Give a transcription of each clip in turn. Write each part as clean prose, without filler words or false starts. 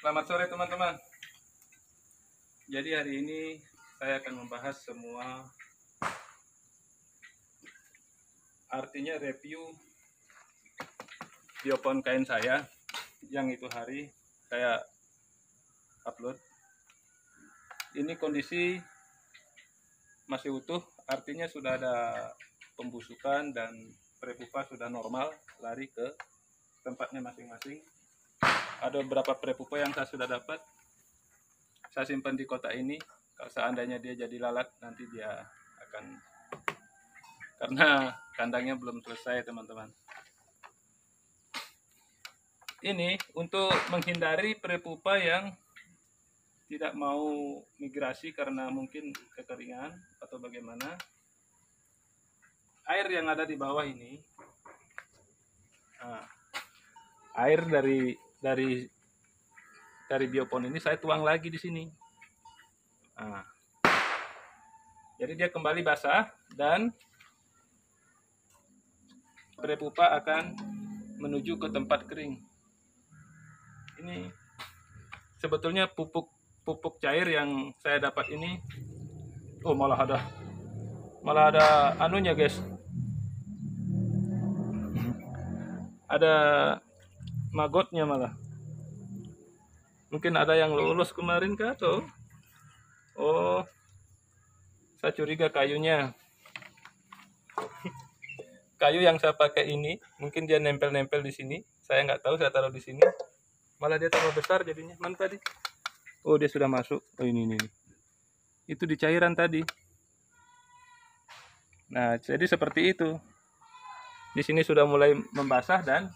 Selamat sore teman-teman. Jadi hari ini saya akan membahas semua, artinya review biopon kain saya yang itu hari saya upload. Ini kondisi masih utuh, artinya sudah ada pembusukan dan prepupa sudah normal, lari ke tempatnya masing-masing. Ada beberapa prepupa yang saya sudah dapat, saya simpan di kotak ini. Kalau seandainya dia jadi lalat, nanti dia akan, karena kandangnya belum selesai teman-teman. Ini untuk menghindari prepupa yang tidak mau migrasi karena mungkin kekeringan atau bagaimana. Air yang ada di bawah ini, air dari biopon ini saya tuang lagi di sini. Jadi dia kembali basah dan prepupa akan menuju ke tempat kering. Ini sebetulnya pupuk cair yang saya dapat ini. Oh, malah ada anunya, guys. Ada magotnya malah. Mungkin ada yang lolos kemarin kah atau? Oh, saya curiga kayunya. Kayu yang saya pakai ini, mungkin dia nempel-nempel di sini. Saya nggak tahu, saya taruh di sini. Malah dia tambah besar jadinya. Mana tadi? Oh, dia sudah masuk. Oh, ini. Itu di cairan tadi. Nah, jadi seperti itu. Di sini sudah mulai membasah dan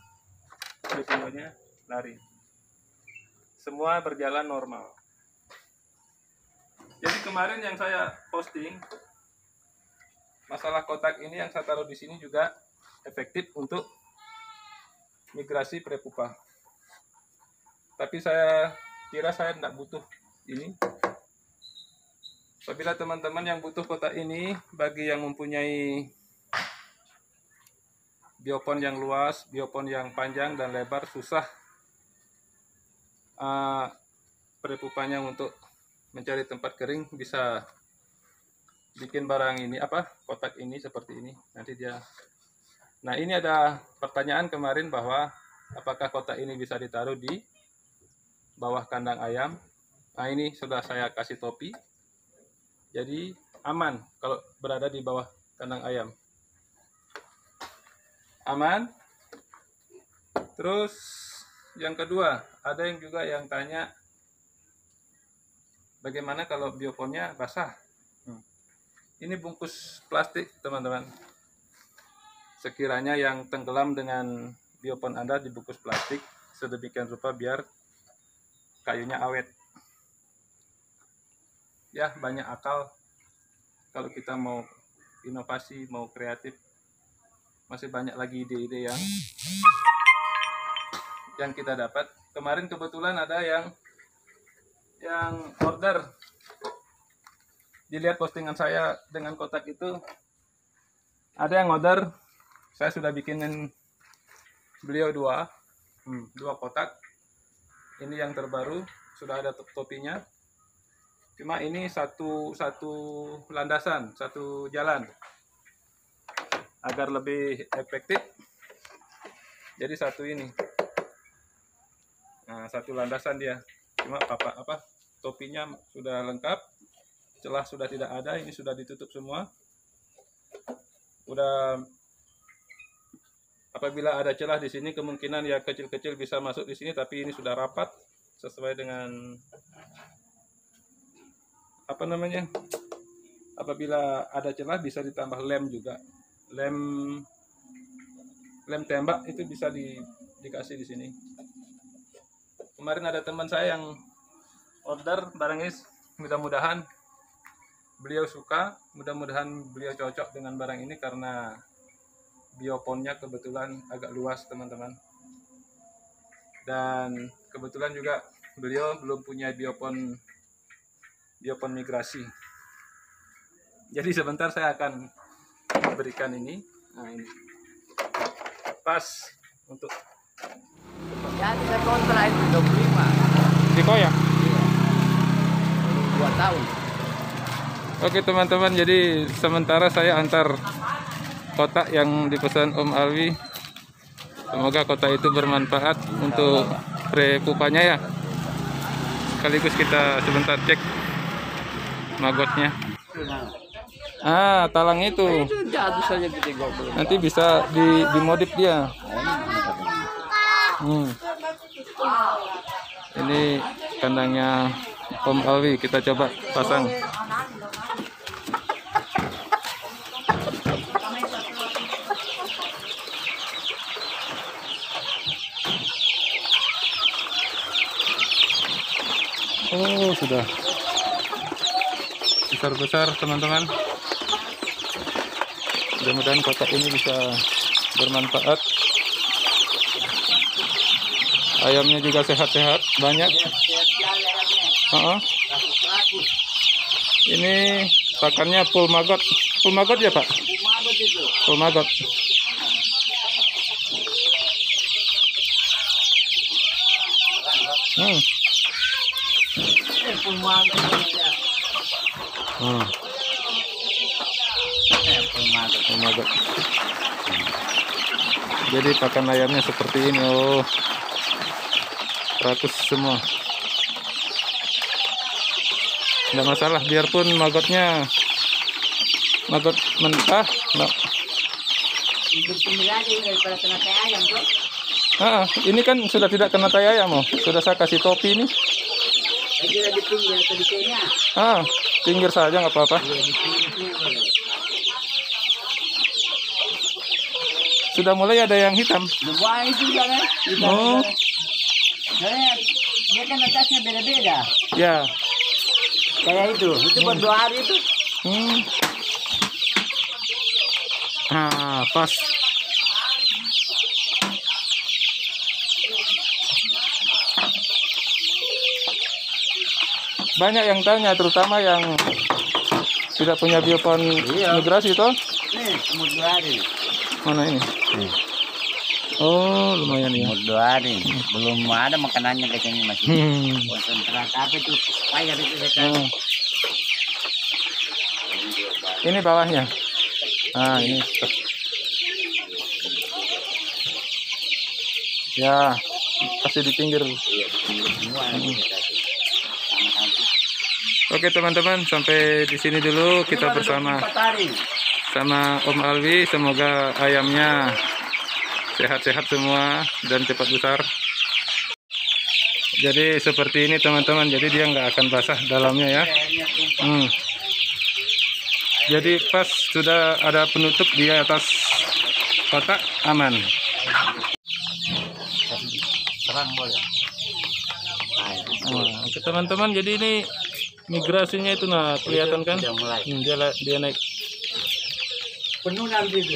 semuanya lari. Semua berjalan normal. Jadi kemarin yang saya posting, masalah kotak ini yang saya taruh di sini juga efektif untuk migrasi prepupa. Tapi saya kira saya tidak butuh ini. Apabila teman-teman yang butuh kotak ini, bagi yang mempunyai biopon yang luas, biopon yang panjang dan lebar, susah prepupanya untuk mencari tempat kering, bisa bikin barang ini, kotak ini seperti ini. Nanti dia. Nah, ini ada pertanyaan kemarin bahwa apakah kotak ini bisa ditaruh di bawah kandang ayam. Nah, ini sudah saya kasih topi. Jadi aman kalau berada di bawah kandang ayam. Aman. Terus yang kedua, ada yang juga yang tanya bagaimana kalau bioponnya basah. Ini bungkus plastik teman-teman. Sekiranya yang tenggelam dengan biopon Anda dibungkus plastik sedemikian rupa biar kayunya awet. Ya, banyak akal kalau kita mau inovasi, mau kreatif. Masih banyak lagi ide-ide yang kita dapat. Kemarin kebetulan ada yang order. Dilihat postingan saya dengan kotak itu, ada yang order. Saya sudah bikinin beliau dua kotak. Ini yang terbaru, sudah ada topinya. Cuma ini satu landasan, satu jalan. Agar lebih efektif, jadi satu ini. Nah, satu landasan dia. Cuma topinya sudah lengkap, celah sudah tidak ada, ini sudah ditutup semua. Udah, apabila ada celah di sini kemungkinan ya kecil-kecil bisa masuk di sini, tapi ini sudah rapat sesuai dengan apabila ada celah bisa ditambah lem juga. Lem tembak itu bisa dikasih di sini. Kemarin ada teman saya yang order barang ini, mudah-mudahan beliau suka, mudah-mudahan beliau cocok dengan barang ini karena bioponnya kebetulan agak luas teman-teman. Dan kebetulan juga beliau belum punya biopon migrasi. Jadi sebentar saya akan berikan ini. Nah, ini pas untuk Ya, saya kontra itu 25. dikoyak. 2 tahun. Oke teman-teman, jadi sementara saya antar kotak yang dipesan Om Alwi. Semoga kotak itu bermanfaat untuk pre-pupanya ya. Sekaligus kita sebentar cek magotnya. Ah, talang itu. Itu jatuh saja di gobel. Nanti bisa dimodif dia. Ini kandangnya Om Alwi, kita coba pasang. Oh, sudah besar-besar teman-teman. Mudah-mudahan kotak ini bisa bermanfaat. Ayamnya juga sehat-sehat, banyak. Ini pakannya full maggot. Full maggot ya Pak? Full maggot. Full maggot. Jadi pakan ayamnya seperti ini. Oh, 100 semua. Nggak masalah, biarpun magotnya maggot mentah. Ini kan sudah tidak kena tai ayam, oh. Sudah saya kasih topi ini. Pinggir saja nggak apa-apa. Sudah mulai ada yang hitam. Oh. Dia kan atasnya beda-beda. Ya. Kayak itu buat 2 hari itu. Pas. Banyak yang tanya, terutama yang tidak punya biopon migrasi toh. Nih, umur 2 hari. Mana ini? Oh, lumayan ya. Umur 2 hari. Belum ada makanannya kayaknya masih. Konsentrat apa itu? Payah itu sekarang. Ini bawahnya. Ini. Ya, kasih di pinggir. Oke teman-teman, sampai di sini dulu kita bersama Om Alwi. Semoga ayamnya sehat-sehat semua dan cepat besar. Jadi seperti ini teman-teman, jadi dia nggak akan basah dalamnya ya. Jadi pas sudah ada penutup di atas kotak, aman. Oke teman-teman, jadi ini migrasinya itu kelihatan kan? Dia naik. Penuh nanti itu.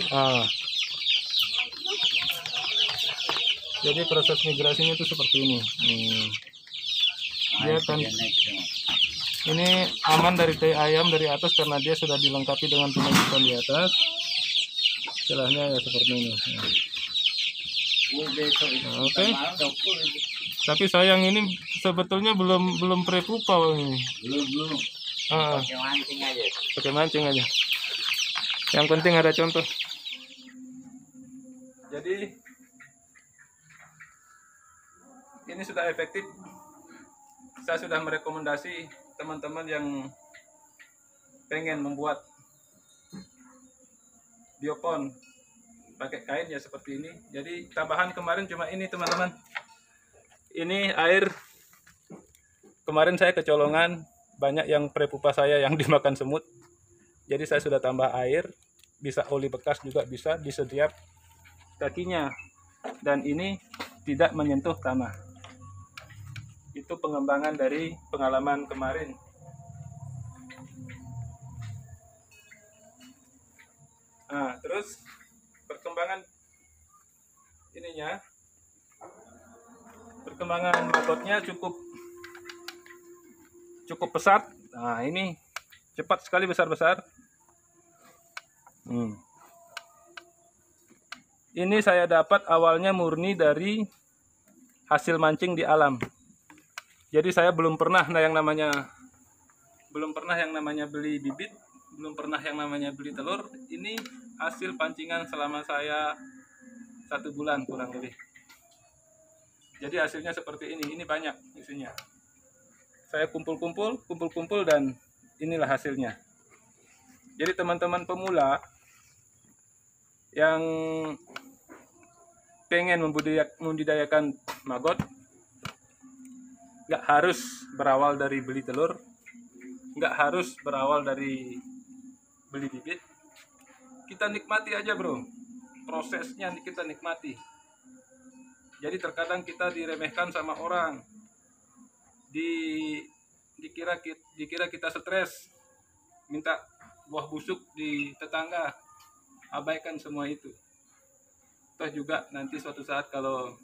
Jadi proses migrasinya itu seperti ini. Dia kan ini aman dari tai ayam dari atas karena dia sudah dilengkapi dengan penutupan di atas. Celahnya ya seperti ini. Oke. Tapi sayang ini sebetulnya belum pre-pupa ini. Belum. Pakai mancing aja. Pakai mancing aja. Yang penting ada contoh. Jadi ini sudah efektif. Saya sudah merekomendasi teman-teman yang pengen membuat biopon pakai kain ya seperti ini. Jadi tambahan kemarin cuma ini teman-teman. Ini air. Kemarin saya kecolongan, banyak yang prepupa saya yang dimakan semut. Jadi saya sudah tambah air, bisa oli bekas juga bisa di setiap kakinya. Dan ini tidak menyentuh tanah. Itu pengembangan dari pengalaman kemarin. Terus perkembangan ininya, perkembangan magotnya cukup pesat. Ini cepat sekali besar-besar. Ini saya dapat awalnya murni dari hasil mancing di alam. Jadi saya belum pernah yang namanya beli bibit, belum pernah yang namanya beli telur. Ini hasil pancingan selama saya 1 bulan kurang lebih. Jadi hasilnya seperti ini banyak isinya. Saya kumpul dan inilah hasilnya. Jadi teman-teman pemula yang pengen membudidayakan maggot, nggak harus berawal dari beli telur, nggak harus berawal dari beli bibit. Kita nikmati aja bro, prosesnya kita nikmati. Jadi terkadang kita diremehkan sama orang, dikira kita stres, minta buah busuk di tetangga. Abaikan semua itu. Toh juga nanti suatu saat kalau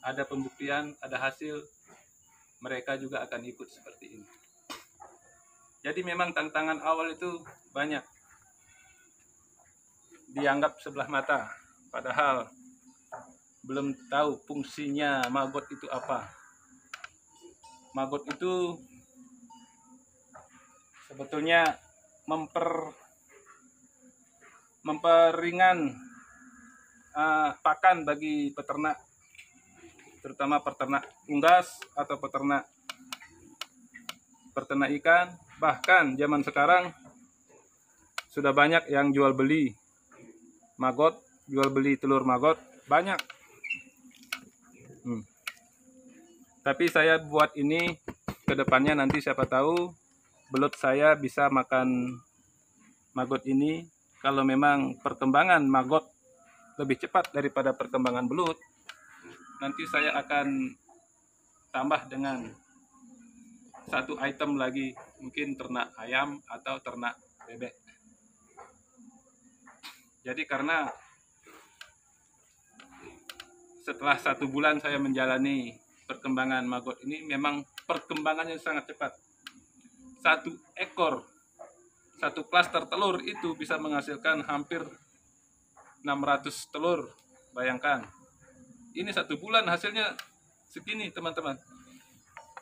ada pembuktian, ada hasil, mereka juga akan ikut seperti ini. Jadi memang tantangan awal itu banyak. Dianggap sebelah mata, padahal belum tahu fungsinya maggot itu apa. Maggot itu sebetulnya memperingan pakan bagi peternak, terutama peternak unggas atau peternak ikan. Bahkan zaman sekarang sudah banyak yang jual beli maggot, jual beli telur maggot, banyak. Tapi saya buat ini kedepannya nanti siapa tahu belut saya bisa makan maggot ini. Kalau memang perkembangan maggot lebih cepat daripada perkembangan belut, nanti saya akan tambah dengan 1 item lagi, mungkin ternak ayam atau ternak bebek. Jadi karena setelah 1 bulan saya menjalani perkembangan maggot ini, memang perkembangannya sangat cepat. 1 ekor, 1 klaster telur itu bisa menghasilkan hampir 600 telur. Bayangkan, ini 1 bulan hasilnya segini teman-teman.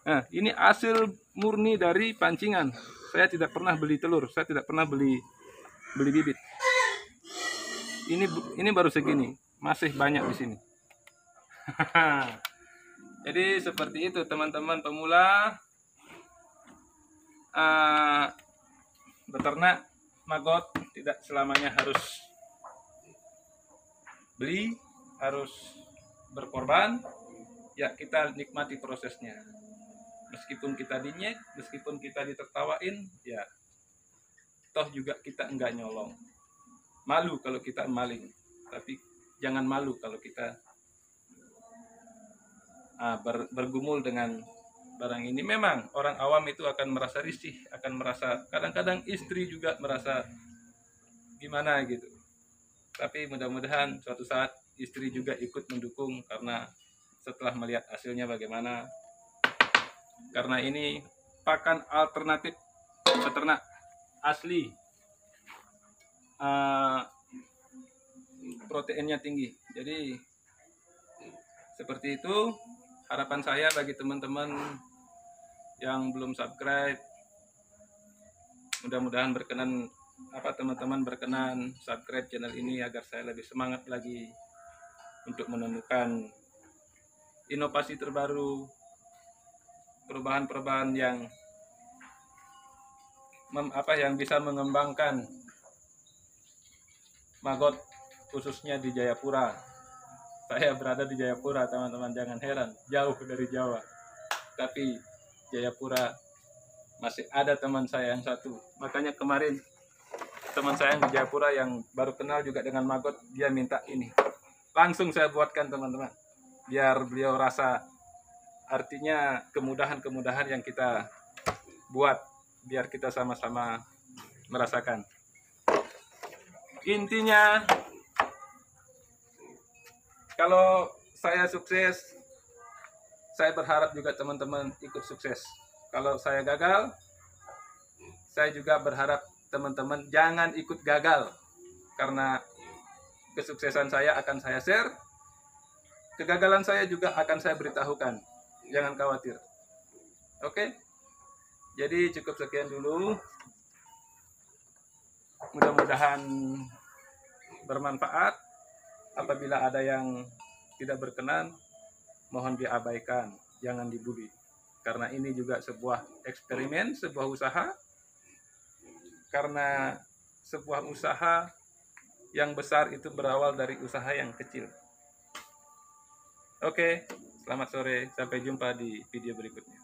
Nah, ini hasil murni dari pancingan. Saya tidak pernah beli telur, saya tidak pernah beli bibit. Ini baru segini, masih banyak di sini. Jadi seperti itu teman-teman pemula. Beternak maggot tidak selamanya harus beli, harus berkorban. Ya, kita nikmati prosesnya. Meskipun kita dinyek, meskipun kita ditertawain, ya toh juga kita enggak nyolong. Malu kalau kita maling, tapi jangan malu kalau kita bergumul dengan barang ini. Memang orang awam itu akan merasa risih, akan merasa, kadang-kadang istri juga merasa gimana gitu. Tapi mudah-mudahan suatu saat istri juga ikut mendukung, karena setelah melihat hasilnya bagaimana. Karena ini pakan alternatif peternak asli, proteinnya tinggi. Jadi seperti itu harapan saya bagi teman-teman yang belum subscribe. Mudah-mudahan teman-teman berkenan subscribe channel ini agar saya lebih semangat lagi untuk menemukan inovasi terbaru, perubahan-perubahan yang bisa mengembangkan maggot khususnya di Jayapura. Saya berada di Jayapura teman-teman, jangan heran, jauh dari Jawa. Tapi Jayapura masih ada teman saya yang satu. Makanya kemarin teman saya yang di Jayapura yang baru kenal juga dengan maggot, dia minta ini. Langsung saya buatkan teman-teman, biar beliau rasa, artinya kemudahan-kemudahan yang kita buat, biar kita sama-sama merasakan. Intinya, kalau saya sukses, saya berharap juga teman-teman ikut sukses. Kalau saya gagal, saya juga berharap teman-teman jangan ikut gagal. Karena kesuksesan saya akan saya share, kegagalan saya juga akan saya beritahukan. Jangan khawatir. Oke, jadi cukup sekian dulu. Mudah-mudahan bermanfaat. Apabila ada yang tidak berkenan, mohon diabaikan, jangan dibully. Karena ini juga sebuah eksperimen, sebuah usaha. Karena sebuah usaha yang besar itu berawal dari usaha yang kecil. Oke, selamat sore. Sampai jumpa di video berikutnya.